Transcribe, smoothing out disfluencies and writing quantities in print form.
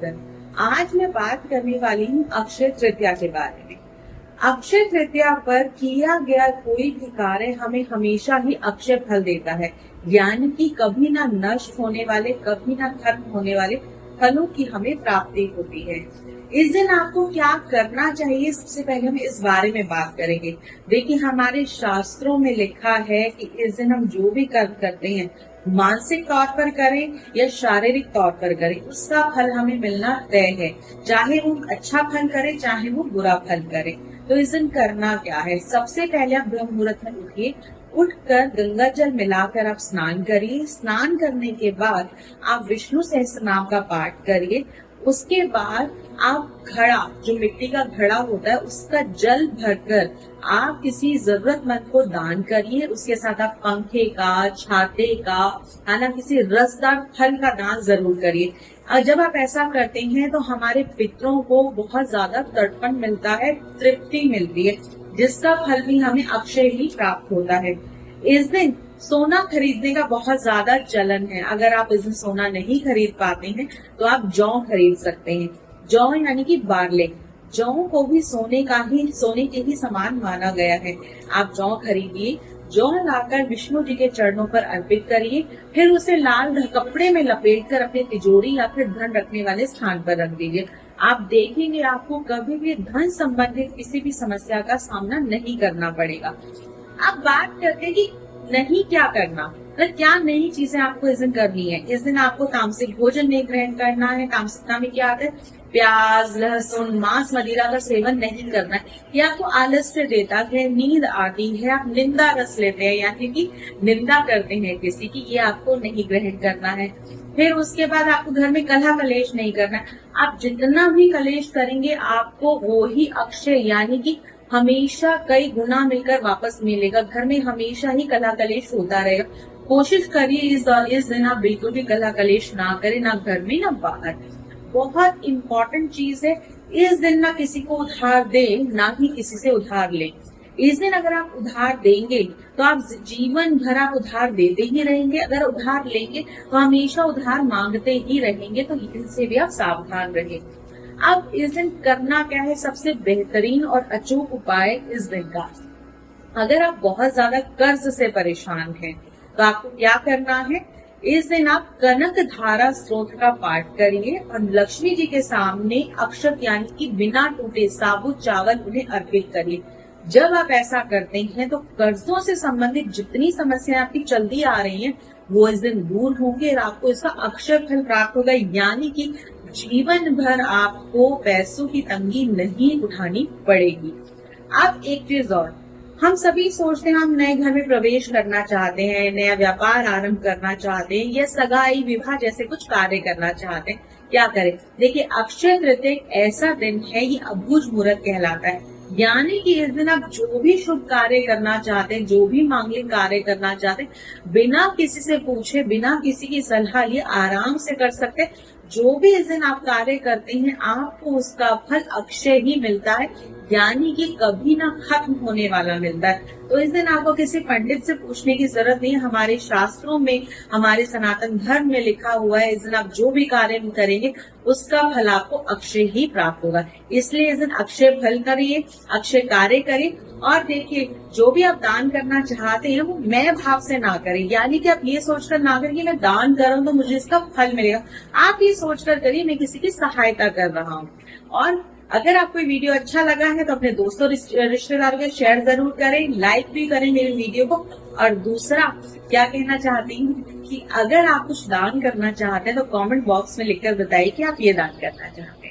कर। आज मैं बात करने वाली हूँ अक्षय तृतीया के बारे में। अक्षय तृतीया पर किया गया कोई भी कार्य हमें हमेशा ही अक्षय फल देता है, यानी कि कभी ना नष्ट होने वाले, कभी ना खत्म होने वाले फलों की हमें प्राप्ति होती है। इस दिन आपको क्या करना चाहिए, सबसे पहले हम इस बारे में बात करेंगे। देखिए, हमारे शास्त्रों में लिखा है कि इस दिन हम जो भी कर्म करते हैं, मानसिक तौर पर करें या शारीरिक तौर पर करें, उसका फल हमें मिलना तय है। चाहे वो अच्छा फल करे, चाहे वो बुरा फल करे। तो इस दिन करना क्या है? सबसे पहले आप ब्रह्म मुहूर्त में उठिए। उठकर गंगा जल मिलाकर आप स्नान करिए। स्नान करने के बाद आप विष्णु सहस्त्र नाम का पाठ करिए। उसके बाद आप घड़ा, जो मिट्टी का घड़ा होता है, उसका जल भरकर आप किसी जरूरतमंद को दान करिए। उसके साथ आप पंखे का, छाते का, है ना, किसी रसदार फल का दान जरूर करिए। जब आप ऐसा करते हैं तो हमारे पितरों को बहुत ज्यादा तर्पण मिलता है, तृप्ति मिलती है, जिसका फल भी हमें अक्षय ही प्राप्त होता है। इस दिन सोना खरीदने का बहुत ज्यादा चलन है। अगर आप इस दिन सोना नहीं खरीद पाते हैं तो आप जौ खरीद सकते हैं। जौ यानी कि बार्ले, जौ को भी सोने के ही समान माना गया है। आप जौ खरीदिए। जौ लाकर विष्णु जी के चरणों पर अर्पित करिए। फिर उसे लाल कपड़े में लपेटकर अपनी तिजोरी या फिर धन रखने वाले स्थान पर रख दीजिए। आप देखेंगे आपको कभी भी धन संबंधित किसी भी समस्या का सामना नहीं करना पड़ेगा। अब बात करते हैं कि नहीं क्या करना, तो क्या नई चीजें आपको इस दिन करनी है। इस दिन आपको तामसिक भोजन नहीं ग्रहण करना है। तामसिकता में क्या आता है? प्याज, लहसुन, मांस, मदिरा का सेवन नहीं करना है। ये आपको आलस्य देता है, नींद आती है, आप निंदा रस लेते हैं, यानी कि निंदा करते हैं किसी की, ये आपको नहीं ग्रहण करना है। फिर उसके बाद आपको घर में कलह कलेश नहीं करना है। आप जितना भी कलेश करेंगे आपको वो ही अक्षय, यानी कि हमेशा कई गुना मिलकर वापस मिलेगा। घर में हमेशा ही कलह कलेश होता रहेगा। कोशिश करिए इस दिन आप बिल्कुल भी कलह कलेश ना करें, ना घर में ना बाहर। बहुत इम्पोर्टेंट चीज है, इस दिन ना किसी को उधार दे, ना ही किसी से उधार ले। इस दिन अगर आप उधार देंगे तो आप जीवन भर आप उधार देते ही रहेंगे। अगर उधार लेंगे तो हमेशा उधार मांगते ही रहेंगे। तो इनसे भी आप सावधान रहें। अब इस दिन करना क्या है? सबसे बेहतरीन और अचूक उपाय इस दिन का, अगर आप बहुत ज्यादा कर्ज से परेशान हैं तो आपको क्या करना है? इस दिन आप कनक धारा स्त्रोत्र का पाठ करिए और लक्ष्मी जी के सामने अक्षत यानी कि बिना टूटे साबुत चावल उन्हें अर्पित करिए। जब आप ऐसा करते हैं तो कर्जों से संबंधित जितनी समस्याएं आपकी चलती आ रही हैं वो इस दिन दूर होंगे और आपको इसका अक्षय फल प्राप्त होगा, यानी कि जीवन भर आपको पैसों की तंगी नहीं उठानी पड़ेगी। अब एक चीज और, हम सभी सोचते हैं हम नए घर में प्रवेश करना चाहते हैं, नया व्यापार आरंभ करना चाहते हैं या सगाई विवाह जैसे कुछ कार्य करना चाहते हैं। क्या करें? देखिए, अक्षय तृतीया एक ऐसा दिन है, ये अबूझ मुहूर्त कहलाता है, यानी कि इस दिन आप जो भी शुभ कार्य करना चाहते हैं, जो भी मांगलिक कार्य करना चाहते हैं, बिना किसी से पूछे, बिना किसी की सलाह लिए आराम से कर सकते हैं। जो भी इस दिन आप कार्य करते हैं आपको उसका फल अक्षय ही मिलता है, यानी कि कभी ना खत्म होने वाला मिलता है। तो इस दिन आपको किसी पंडित से पूछने की जरूरत नहीं है। हमारे शास्त्रों में, हमारे सनातन धर्म में लिखा हुआ है, इस दिन आप जो भी कार्य करेंगे उसका फल आपको अक्षय ही प्राप्त होगा। इसलिए इस दिन अक्षय फल करिए, अक्षय कार्य करिए। और देखिए, जो भी आप दान करना चाहते हैं वो मैं भाव से ना करें, यानी कि आप ये सोचकर ना करें कि मैं दान कर रहा हूं तो मुझे इसका फल मिलेगा। आप ये सोचकर करिए मैं किसी की सहायता कर रहा हूँ। और अगर आपको वीडियो अच्छा लगा है तो अपने दोस्तों रिश्तेदारों के शेयर जरूर करें, लाइक भी करें मेरे वीडियो को। और दूसरा क्या कहना चाहती हूँ कि अगर आप कुछ दान करना चाहते हैं तो कमेंट बॉक्स में लिखकर बताइए कि आप ये दान करना चाहते हैं।